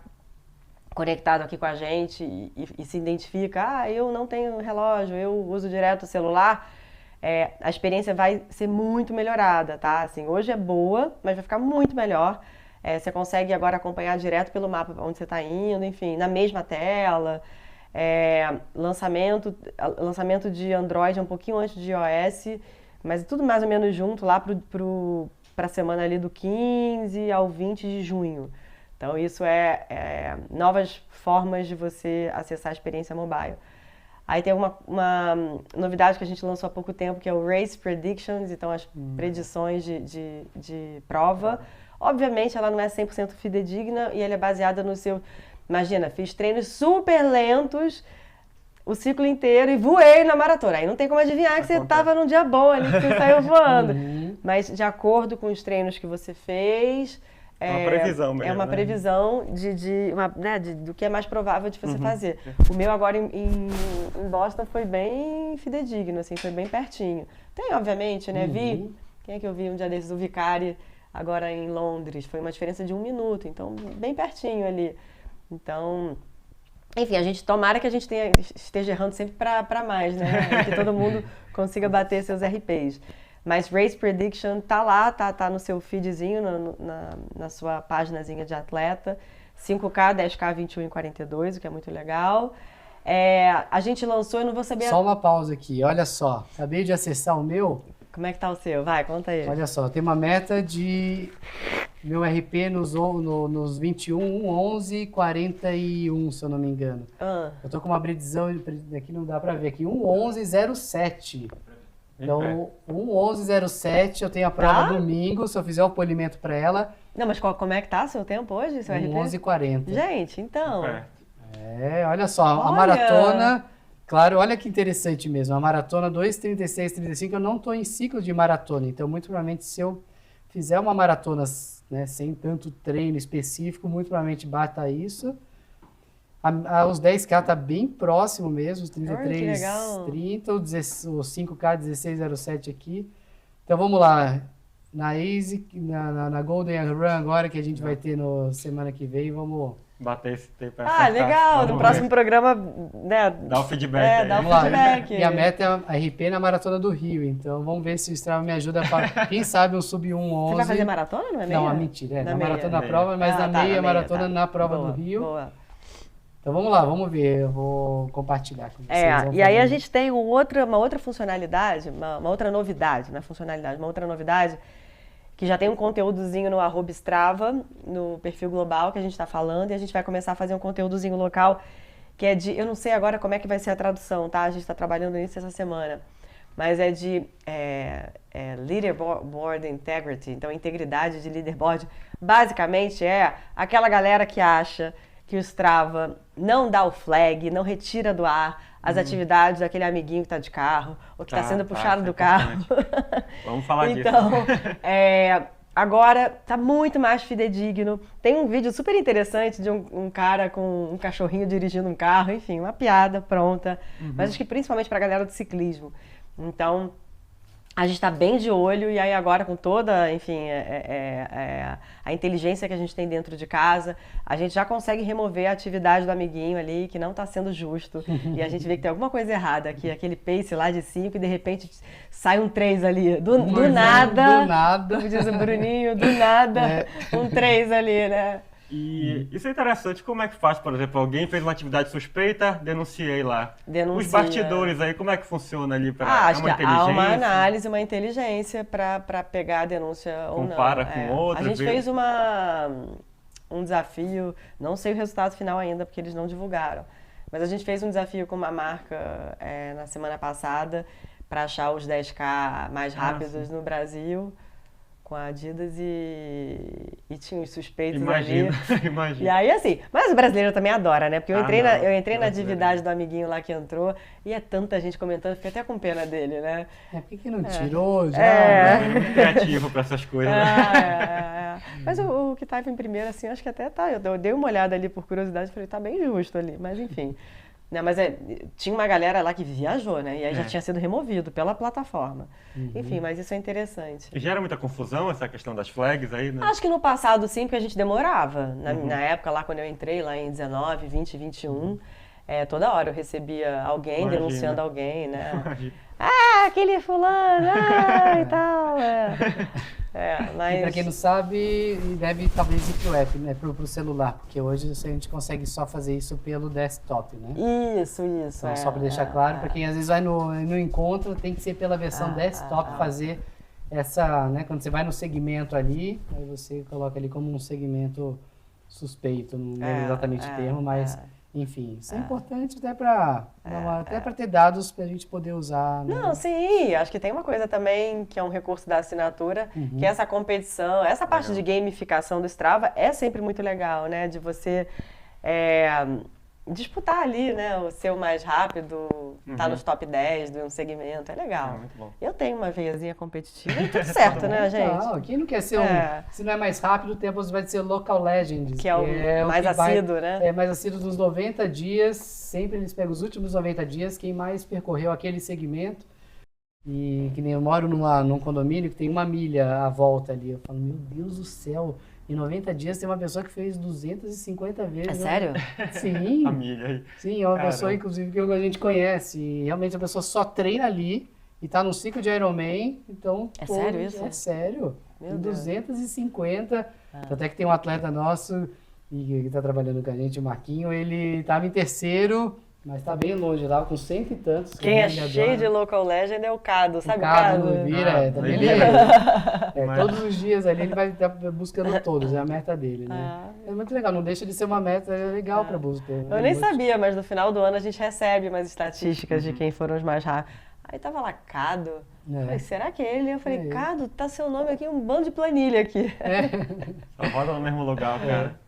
conectado aqui com a gente e se identifica, eu não tenho relógio, eu uso direto o celular, a experiência vai ser muito melhorada, tá? Assim, hoje é boa, mas vai ficar muito melhor. Você consegue agora acompanhar direto pelo mapa onde você está indo, enfim, na mesma tela. Lançamento de Android um pouquinho antes de iOS, mas tudo mais ou menos junto lá para a semana ali do 15 ao 20 de junho. Então isso novas formas de você acessar a experiência mobile. Aí tem uma novidade que a gente lançou há pouco tempo, que é o Race Predictions, então as predições de prova. Obviamente ela não é 100% fidedigna e ela é baseada no seu... Imagina, fiz treinos super lentos o ciclo inteiro e voei na maratona. Aí não tem como adivinhar que você estava num dia bom ali, que você saiu voando. Mas de acordo com os treinos que você fez... É uma previsão mesmo. É uma previsão do que é mais provável de você fazer. O meu agora em Boston foi bem fidedigno, assim, foi bem pertinho. Tem, obviamente, né? Vi, quem é que eu vi um dia desses? O Vicari, agora em Londres. Foi uma diferença de 1 minuto, então bem pertinho ali. Então, enfim, tomara que a gente esteja errando sempre para mais, né? Que todo mundo consiga bater seus RPs. Mas Race Prediction tá lá, tá no seu feedzinho, na sua paginazinha de atleta. 5K, 10K, 21 e 42, o que é muito legal. A gente lançou, eu não vou saber... Só uma pausa aqui, olha só. Acabei de acessar o meu. Como é que tá o seu? Vai, conta aí. Olha só, tem uma meta de meu RP nos 21, 11 e 41, se eu não me engano. Eu tô com uma previsão, aqui não dá pra ver aqui, 1:11:07. Então, 1:11:07, eu tenho a prova domingo, se eu fizer o polimento para ela. Não, mas como é que tá seu tempo hoje, seu RP? 1:11:40. Gente, então... olha só, a maratona... Claro, olha que interessante mesmo, a maratona 2:36:35, eu não estou em ciclo de maratona, então muito provavelmente se eu fizer uma maratona, né, sem tanto treino específico, muito provavelmente bata isso. Os 10K tá bem próximo mesmo, os 33:30, o 5K 16:07 aqui. Então vamos lá, na Easy, na Golden Run agora, que a gente vai ter no semana que vem, vamos... Bater esse tempo. Legal, no próximo programa, né? Dá o feedback. Dá o feedback. E a meta é a RP na Maratona do Rio, então vamos ver se o Strava me ajuda a... Quem sabe um sub 1:11. Você vai fazer maratona, não é meia? Não, mentira, na meia. maratona na prova, mas na meia maratona na prova do Rio. Boa. Então vamos lá, vamos ver, eu vou compartilhar com vocês. E aí a gente tem uma outra funcionalidade, uma outra novidade, não é funcionalidade, uma outra novidade, que já tem um conteúdozinho no @Strava, no perfil global que a gente está falando, e a gente vai começar a fazer um conteúdozinho local, que é eu não sei agora como é que vai ser a tradução, tá? A gente está trabalhando nisso essa semana, mas é de Leaderboard Integrity, então integridade de leaderboard. Basicamente é aquela galera que acha que o Strava não dá o flag, não retira do ar as atividades daquele amiguinho que está de carro, ou que está sendo puxado do carro. Vamos falar disso. Então, agora está muito mais fidedigno. Tem um vídeo super interessante de um cara com um cachorrinho dirigindo um carro, enfim, uma piada pronta. Mas acho que principalmente para a galera do ciclismo. Então, a gente está bem de olho e aí agora com toda, enfim, a inteligência que a gente tem dentro de casa, a gente já consegue remover a atividade do amiguinho ali que não está sendo justo e a gente vê que tem alguma coisa errada aqui, aquele pace lá de 5 e de repente sai um 3 ali, do nada, como diz o Bruninho, do nada, um 3 ali, né? E isso é interessante, como é que faz, por exemplo, alguém fez uma atividade suspeita, denunciei lá. Denuncia. Os bastidores aí, como é que funciona ali? Acho que há uma análise, uma inteligência para pegar a denúncia ou não. Compara com outra. A gente fez um desafio, não sei o resultado final ainda, porque eles não divulgaram, mas a gente fez um desafio com uma marca na semana passada para achar os 10K mais rápidos no Brasil. com a Adidas e tinha os suspeitos Imagina, ali. E imagina. aí, assim, mas o brasileiro também adora, né? Porque eu Ah, entrei, não, eu entrei na brasileiro. atividade do amiguinho lá que entrou e é tanta gente comentando, fiquei até com pena dele, né? Por que não tirou já? É. É muito criativo para essas coisas, né? Mas o que tava em primeiro, assim, acho que até tá. Eu dei uma olhada ali por curiosidade e falei, tá bem justo ali, mas enfim. Né, mas tinha uma galera lá que viajou, né? E aí já tinha sido removido pela plataforma. Enfim, mas isso é interessante. E gera muita confusão essa questão das flags aí, né? Acho que no passado sim, porque a gente demorava. Na época lá, quando eu entrei, lá em 19, 20, 21, toda hora eu recebia alguém Imagina. denunciando alguém, né? Imagina. Ah, aquele fulano, e tal. Mas... E para quem não sabe, deve talvez ir pro app, né? Pro celular, porque hoje a gente consegue só fazer isso pelo desktop, né? Isso. Então, só para deixar claro, para quem às vezes vai no encontro, tem que ser pela versão desktop fazer essa, né? Quando você vai no segmento ali, aí você coloca ali como um segmento suspeito, não é exatamente o termo, mas enfim, isso é importante até para ter dados para a gente poder usar. Né? Não, sim, acho que tem uma coisa também que é um recurso da assinatura, que é essa competição, essa parte de gamificação do Strava é sempre muito legal, né? De você disputar ali, né? O seu mais rápido, tá nos top 10 de um segmento, é legal. É muito bom. Eu tenho uma veiazinha competitiva e tudo certo, né, gente? Não, quem não quer ser se não é mais rápido, o tempo vai ser Local Legends. Que é o mais assíduo, né? É mais assíduo dos 90 dias, sempre eles pegam os últimos 90 dias, quem mais percorreu aquele segmento. E que nem eu moro num condomínio que tem 1 milha à volta ali. Eu falo, meu Deus do céu, em 90 dias tem uma pessoa que fez 250 vezes. É sério? Sim. Família aí. Sim, é uma pessoa, inclusive, que a gente conhece. E realmente a pessoa só treina ali e tá no ciclo de Ironman. Então, É sério isso? É sério. Meu Em Deus. 250. Até que tem um atleta nosso que tá trabalhando com a gente, o Marquinho. Ele tava em terceiro, mas tá bem longe lá, com 100 e tantos. Quem é Ele cheio adora. de Local Legend é o Cado, sabe O Cado o Cado? vira, também ele Mas- todos os dias ali ele vai estar buscando todos, é a meta dele, né? É muito legal, não deixa de ser uma meta legal para buscar. Eu nem sabia, mas no final do ano a gente recebe umas estatísticas de quem foram os mais rápidos. Aí tava lá, Cado. É. Falei, será que é ele? Eu falei, É ele. Cado, tá seu nome aqui, um bando de planilha aqui. Só roda no mesmo lugar, cara.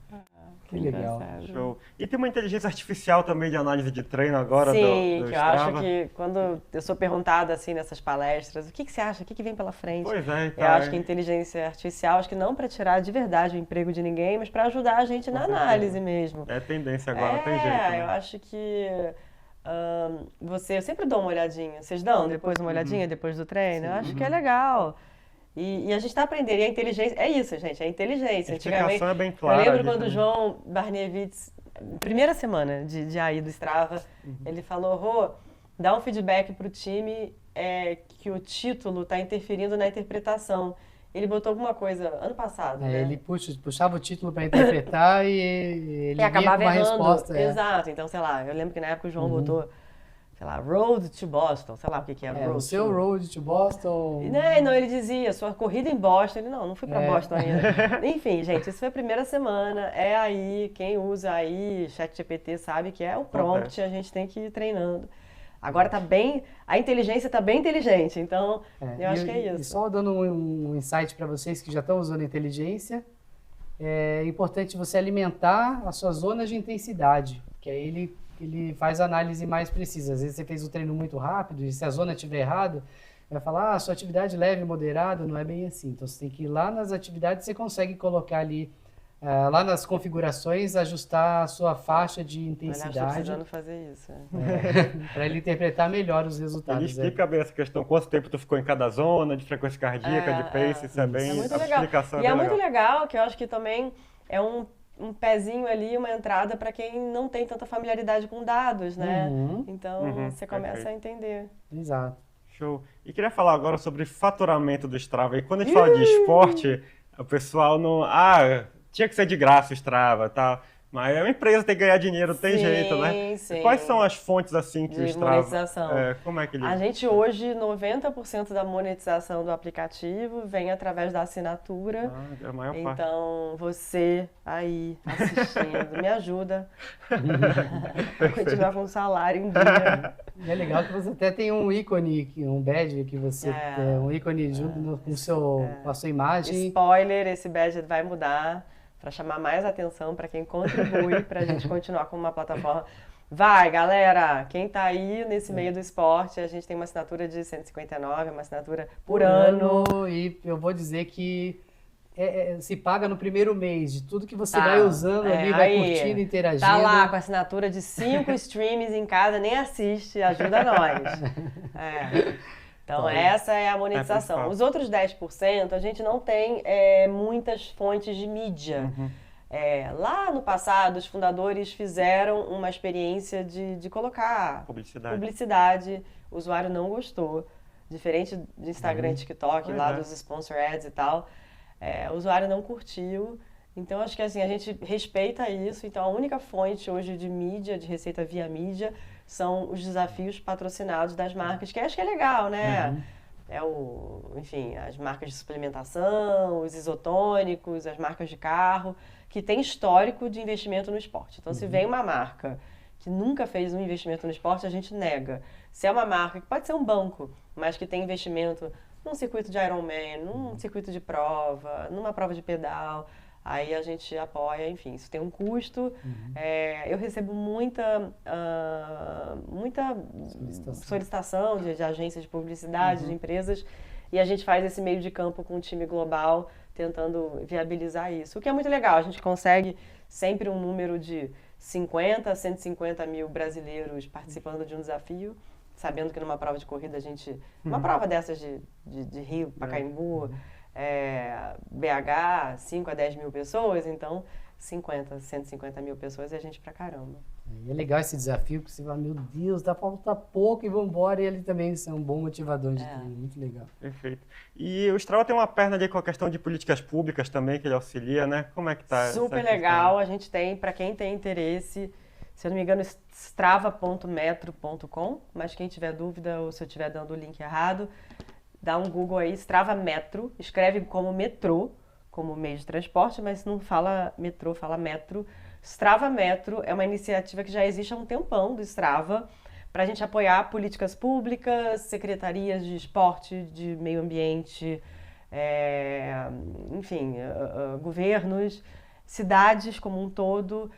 Que legal. Show. E tem uma inteligência artificial também de análise de treino agora Sim, do que eu acho Strava. que quando eu sou perguntada assim nessas palestras, o que você acha? O que vem pela frente? Pois é, Eu acho que a inteligência artificial, acho que não para tirar de verdade o emprego de ninguém, mas para ajudar a gente na certeza. análise mesmo. É tendência agora, não tem jeito. Né? Eu acho que eu sempre dou uma olhadinha. Vocês dão depois uma olhadinha depois do treino? Eu acho que é legal. E a gente está aprendendo. E a inteligência, é isso, gente, é inteligência. A explicação é bem clara. Eu lembro ali quando o também. João Barniewicz, primeira semana de AI do Strava, ele falou, Rô, dá um feedback pro time que o título está interferindo na interpretação. Ele botou alguma coisa ano passado, né? Ele puxava o título para interpretar e ele E vinha acabava com uma errando. resposta. Exato. Então, sei lá, eu lembro que na época o João botou, sei lá, Road to Boston, sei lá o que é Road O seu to... Road to Boston. Não, ele dizia, sua corrida em Boston. Ele, não fui pra Boston ainda. Enfim, gente, isso foi a primeira semana. É aí, quem usa aí, ChatGPT sabe que é o prompt, a gente tem que ir treinando. Agora tá bem, a inteligência tá bem inteligente, então eu acho que é isso. E só dando um insight para vocês que já estão usando a inteligência, é importante você alimentar as suas zonas de intensidade, que aí ele faz a análise mais precisa. Às vezes você fez o treino muito rápido e se a zona estiver errada, vai falar, sua atividade leve, moderada, não é bem assim. Então você tem que ir lá nas atividades, você consegue colocar ali, lá nas configurações, ajustar a sua faixa de Estou intensidade. precisando fazer isso. Para ele interpretar melhor os Ele resultados. explica bem essa questão, quanto tempo tu ficou em cada zona, de frequência cardíaca, de pace, isso é bem... É muito a legal. explicação E é bem muito legal. legal, que eu acho que também é um pezinho ali, uma entrada para quem não tem tanta familiaridade com dados, né? Então você começa a entender. Exato. Show. E queria falar agora sobre faturamento do Strava. E quando a gente fala de esporte, o pessoal não... tinha que ser de graça o Strava e tal. Mas é uma empresa, tem que ganhar dinheiro, tem Sim, jeito, né? sim. E quais são as fontes, assim, que o De Strava... monetização. Como é que ele... A gente hoje, 90% da monetização do aplicativo vem através da assinatura. é a maior parte. Então, você aí assistindo, me ajuda a continuar com o salário em dia. E é legal que você até tem um ícone, um badge que você um ícone junto com a sua imagem. Spoiler, esse badge vai mudar para chamar mais atenção para quem contribui para a gente continuar com uma plataforma. Vai, galera! Quem tá aí nesse meio do esporte, a gente tem uma assinatura de 159, uma assinatura por ano. E eu vou dizer que se paga no primeiro mês de tudo que você vai usando ali, vai curtindo, interagindo. Tá lá com a assinatura de 5 streams em casa, nem assiste, ajuda nós. Então, essa é a monetização. Os outros 10%, a gente não tem muitas fontes de mídia. Lá no passado, os fundadores fizeram uma experiência de colocar publicidade. O usuário não gostou. Diferente de Instagram e TikTok, lá dos sponsor ads e tal. O usuário não curtiu. Então, acho que assim, a gente respeita isso. Então, a única fonte hoje de mídia, de receita via mídia, são os desafios patrocinados das marcas, que acho que é legal, né? Enfim, as marcas de suplementação, os isotônicos, as marcas de carro, que tem histórico de investimento no esporte. Então, se vem uma marca que nunca fez um investimento no esporte, a gente nega. Se é uma marca que pode ser um banco, mas que tem investimento num circuito de Ironman, num circuito de prova, numa prova de pedal, aí a gente apoia, enfim, isso tem um custo. Eu recebo muita solicitação de agências de publicidade, de empresas, e a gente faz esse meio de campo com um time global, tentando viabilizar isso. O que é muito legal, a gente consegue sempre um número de 50 a 150 mil brasileiros participando de um desafio, sabendo que numa prova de corrida a gente... Uma prova dessas de Rio, Pacaembu, BH, 5 a 10 mil pessoas, então 150 mil pessoas é gente pra caramba. E é legal esse desafio, porque você fala, meu Deus, falta pouco e vamos embora, e ele também é um bom motivador de tudo, muito legal. Perfeito. E o Strava tem uma perna ali com a questão de políticas públicas também, que ele auxilia, né? Como é que tá? Super legal, a gente tem, para quem tem interesse, se eu não me engano, strava.metro.com, mas quem tiver dúvida ou se eu estiver dando o link errado, dá um Google aí, Strava Metro, escreve como metrô, como meio de transporte, mas não fala metrô, fala metro. Strava Metro é uma iniciativa que já existe há um tempão do Strava, para a gente apoiar políticas públicas, secretarias de esporte, de meio ambiente, enfim, governos, cidades como um todo.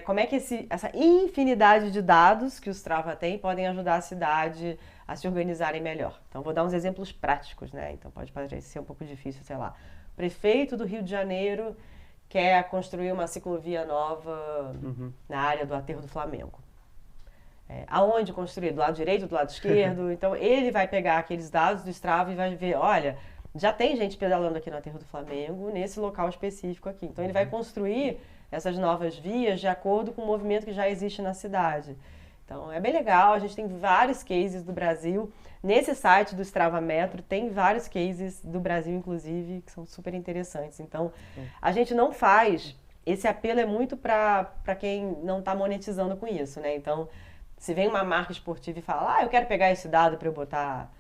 Como é que essa infinidade de dados que o Strava tem podem ajudar a cidade a se organizarem melhor. Então, vou dar uns exemplos práticos, né? Então, pode parecer um pouco difícil, sei lá. Prefeito do Rio de Janeiro quer construir uma ciclovia nova na área do Aterro do Flamengo. Aonde construir? Do lado direito, do lado esquerdo? Então, ele vai pegar aqueles dados do Strava e vai ver, olha, já tem gente pedalando aqui no Aterro do Flamengo, nesse local específico aqui. Então, ele vai construir essas novas vias de acordo com o movimento que já existe na cidade. Então, é bem legal, a gente tem vários cases do Brasil. Nesse site do Strava Metro tem vários cases do Brasil, inclusive, que são super interessantes. Então, a gente não faz... Esse apelo é muito para quem não está monetizando com isso, né? Então, se vem uma marca esportiva e fala, eu quero pegar esse dado para eu botar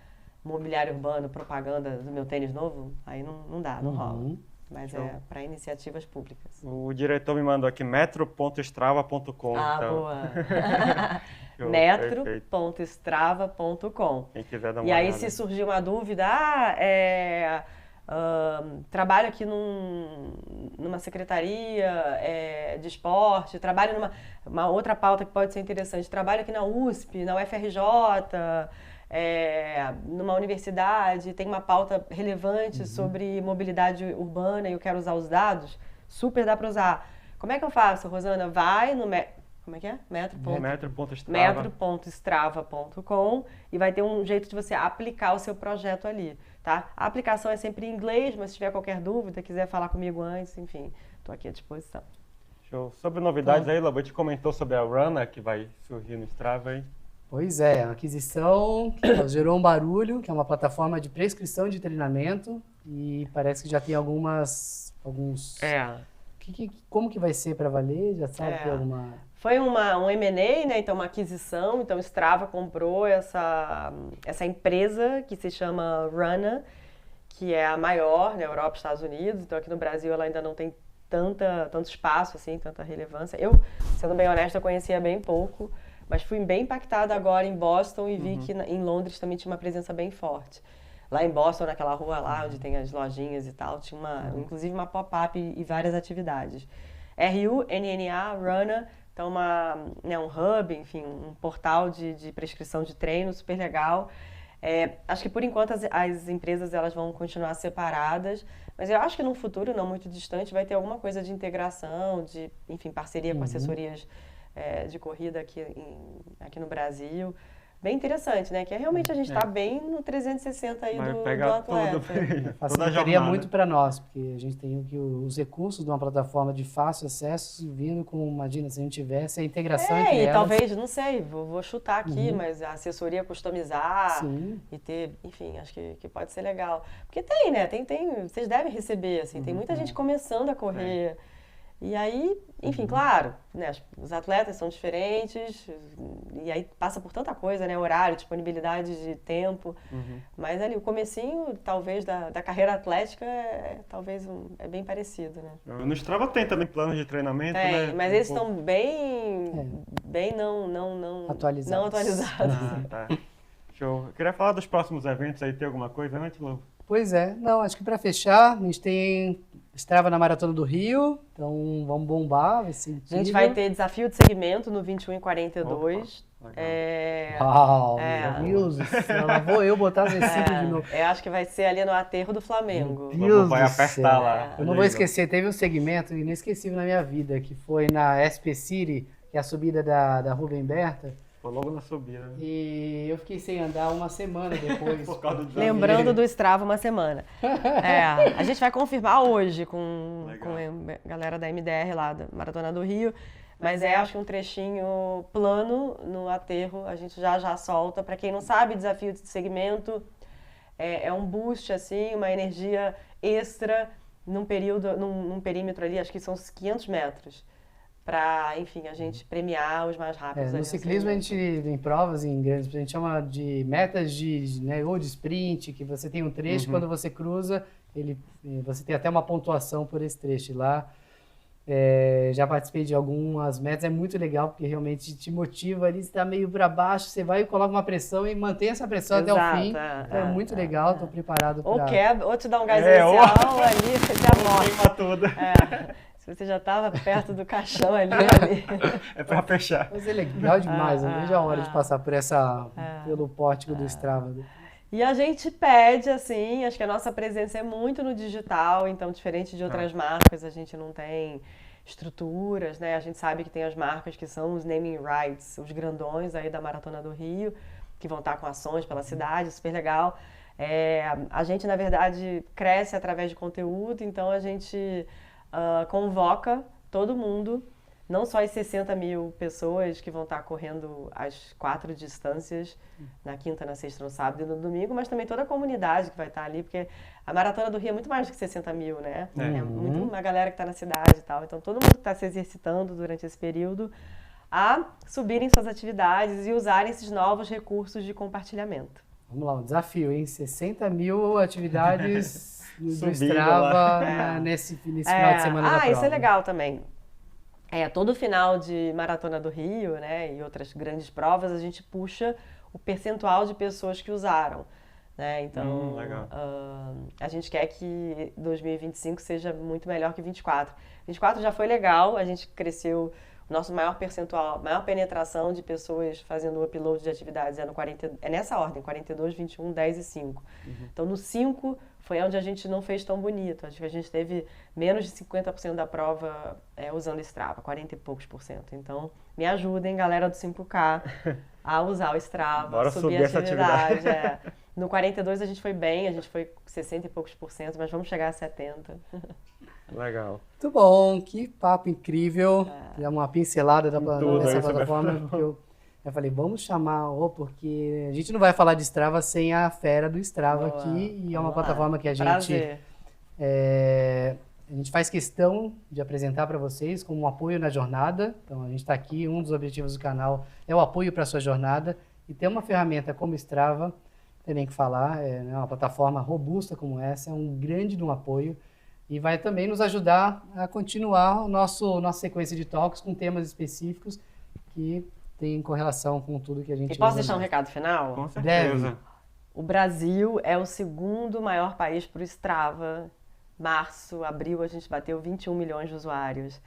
mobiliário urbano, propaganda do meu tênis novo, aí não dá, não rola. Mas é para iniciativas públicas. O diretor me mandou aqui metro.strava.com. Boa! metro.strava.com. Quem quiser dar uma E aí, olhada. se surgir uma dúvida, trabalho aqui numa secretaria de esporte, trabalho numa outra pauta que pode ser interessante, trabalho aqui na USP, na UFRJ, numa universidade, tem uma pauta relevante sobre mobilidade urbana e eu quero usar os dados, super dá para usar. Como é que eu faço, Rosana? Vai no... Como é que é? metro.strava.com e vai ter um jeito de você aplicar o seu projeto ali, tá? A aplicação é sempre em inglês, mas se tiver qualquer dúvida, quiser falar comigo antes, enfim, estou aqui à disposição. Show. Sobre novidades aí, Labute comentou sobre a Runner, que vai surgir no Strava aí. Pois é, a aquisição que gerou um barulho, que é uma plataforma de prescrição de treinamento e parece que já tem alguns Como que vai ser para valer? Já sabe ter alguma... Foi um M&A, né? Então uma aquisição. Então o Strava comprou essa empresa que se chama Runner, que é a maior na Europa e Estados Unidos. Então aqui no Brasil ela ainda não tem tanto espaço, assim, tanta relevância. Eu, sendo bem honesta, conhecia bem pouco, mas fui bem impactada agora em Boston e vi que em Londres também tinha uma presença bem forte. Lá em Boston, naquela rua lá, onde tem as lojinhas e tal, tinha inclusive uma pop-up e várias atividades. RUNNA, Runner, então um hub, enfim, um portal de prescrição de treino super legal. Acho que por enquanto as empresas elas vão continuar separadas, mas eu acho que no futuro, não muito distante, vai ter alguma coisa de integração, de, enfim, parceria com assessorias de corrida aqui no Brasil. Bem interessante, né? Que realmente a gente está bem no 360 aí do atleta. Facilitaria muito para nós, porque a gente tem os recursos de uma plataforma de fácil acesso vindo com, imagina, se a gente tivesse a integração entre elas. Talvez, não sei, vou chutar aqui, mas a assessoria customizar e ter, enfim, acho que pode ser legal. Porque tem, né? Vocês devem receber, assim, tem muita gente começando a correr. E aí, enfim, claro, né, os atletas são diferentes, e aí passa por tanta coisa, né, horário, disponibilidade de tempo, mas ali o comecinho, talvez, da carreira atlética, talvez é bem parecido, né. No Strava tem também planos de treinamento, né? Mas eles estão bem não atualizados. Tá. Show. Eu queria falar dos próximos eventos aí, tem alguma coisa antes, Lu? Pois é, não, acho que para fechar, a gente tem Strava na Maratona do Rio, então vamos bombar, vai ser incrível. A gente vai ter desafio de segmento no 21 e 42. Uau, meu Deus do céu, lá vou eu botar as receitas de novo. Eu acho que vai ser ali no aterro do Flamengo. Meu Deus vai apertar lá. Eu não vou esquecer, teve um segmento inesquecível na minha vida, que foi na SP City, que é a subida da Rubem Berta. Foi logo na subida. Né? E eu fiquei sem andar uma semana depois. Por causa do Lembrando do Strava uma semana. A gente vai confirmar hoje com a galera da MDR lá, da Maratona do Rio. Mas acho que um trechinho plano no aterro, a gente já solta. Para quem não sabe, desafio de segmento é um boost, assim, uma energia extra num perímetro ali, acho que são uns 500 metros. Para, enfim, a gente premiar os mais rápidos. No ciclismo, a gente, em provas, em grandes, a gente chama de metas ou de sprint, que você tem um trecho, quando você cruza, você tem até uma pontuação por esse trecho lá. Já participei de algumas metas, é muito legal, porque realmente te motiva ali, você está meio para baixo, você vai e coloca uma pressão e mantém essa pressão até o fim. Então é muito legal, estou preparado para... Ou te dá um gás inicial ali, você já morre. Queima tudo. Se você já estava perto do caixão ali. É para fechar. Mas é legal demais, eu não vejo a hora de passar pelo pórtico do Strava. E a gente pede, assim, acho que a nossa presença é muito no digital, então, diferente de outras marcas, a gente não tem estruturas, né? A gente sabe que tem as marcas que são os naming rights, os grandões aí da Maratona do Rio, que vão estar com ações pela cidade, super legal. A gente, na verdade, cresce através de conteúdo, então a gente convoca todo mundo, não só as 60 mil pessoas que vão estar correndo as 4 distâncias, na quinta, na sexta, no sábado e no domingo, mas também toda a comunidade que vai estar ali, porque a Maratona do Rio é muito mais do que 60 mil, né? É muito uma galera que está na cidade e tal. Então, todo mundo que está se exercitando durante esse período a subirem suas atividades e usarem esses novos recursos de compartilhamento. Vamos lá, um desafio, hein? 60 mil atividades do Strava nesse final de semana da prova. Isso é legal também. Todo final de Maratona do Rio, né, e outras grandes provas, a gente puxa o percentual de pessoas que usaram. Né? Então, a gente quer que 2025 seja muito melhor que 24. 24 já foi legal, a gente cresceu, o nosso maior percentual, maior penetração de pessoas fazendo o upload de atividades é nessa ordem, 42, 21, 10 e 5. Então, no 5 foi onde a gente não fez tão bonito. Acho que a gente teve menos de 50% da prova usando Strava, 40 e poucos %. Então, me ajudem, galera do 5K, a usar o Strava, bora subir a atividade. No 42 a gente foi bem, a gente foi 60 e poucos %, mas vamos chegar a 70. Legal. Muito bom, que papo incrível. Dá uma pincelada dessa plataforma. Eu falei, vamos chamar porque a gente não vai falar de Strava sem a fera do Strava aqui. E é uma plataforma que a gente a gente faz questão de apresentar para vocês como um apoio na jornada. Então, a gente está aqui, um dos objetivos do canal é o apoio para a sua jornada. E ter uma ferramenta como o Strava, não tem nem o que falar, né, uma plataforma robusta como essa, é um grande de um apoio. E vai também nos ajudar a continuar nossa sequência de talks com temas específicos que tem correlação com tudo que a gente E posso usa deixar um mais. recado final? Com certeza. O Brasil é o segundo maior país para o Strava. Março, abril, a gente bateu 21 milhões de usuários.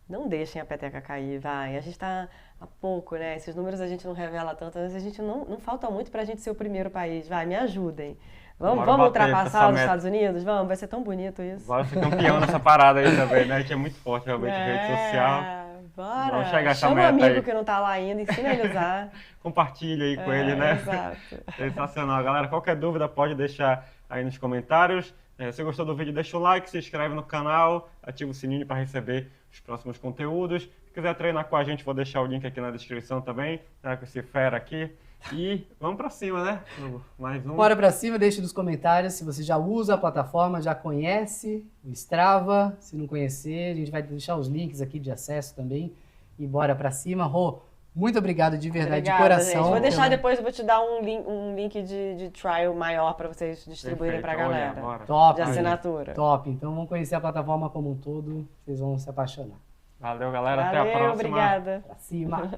Não deixem a peteca cair, vai. A gente está há pouco, né? Esses números a gente não revela tanto, mas a gente não falta muito para a gente ser o primeiro país. Vai, me ajudem. Vamos Bora bater ultrapassar essa os meta. Estados Unidos? Vamos, vai ser tão bonito isso. Bora ser campeão nessa parada aí também, né? A gente é muito forte realmente em rede social. Bora. Vamos chegar a essa Chama um meta amigo aí. que não tá lá ainda, ensina ele a usar. Compartilha aí com ele, né? Exato. Sensacional, galera. Qualquer dúvida pode deixar aí nos comentários. Se gostou do vídeo, deixa o like, se inscreve no canal, ativa o sininho para receber os próximos conteúdos. Se quiser treinar com a gente, vou deixar o link aqui na descrição também, tá? Com esse fera aqui. E vamos para cima, né? Mais um. Bora pra cima, deixe nos comentários se você já usa a plataforma, já conhece o Strava. Se não conhecer, a gente vai deixar os links aqui de acesso também. E bora pra cima. Rô, muito obrigado de verdade, Obrigada, de coração. gente. Vou deixar pelo- depois, eu vou te dar um link de trial maior para vocês distribuírem Perfeito. pra Olha, galera. bora. Top, De assinatura. top. Então vamos conhecer a plataforma como um todo, vocês vão se apaixonar. Valeu, galera. Até a Valeu, próxima. obrigada. Pra cima.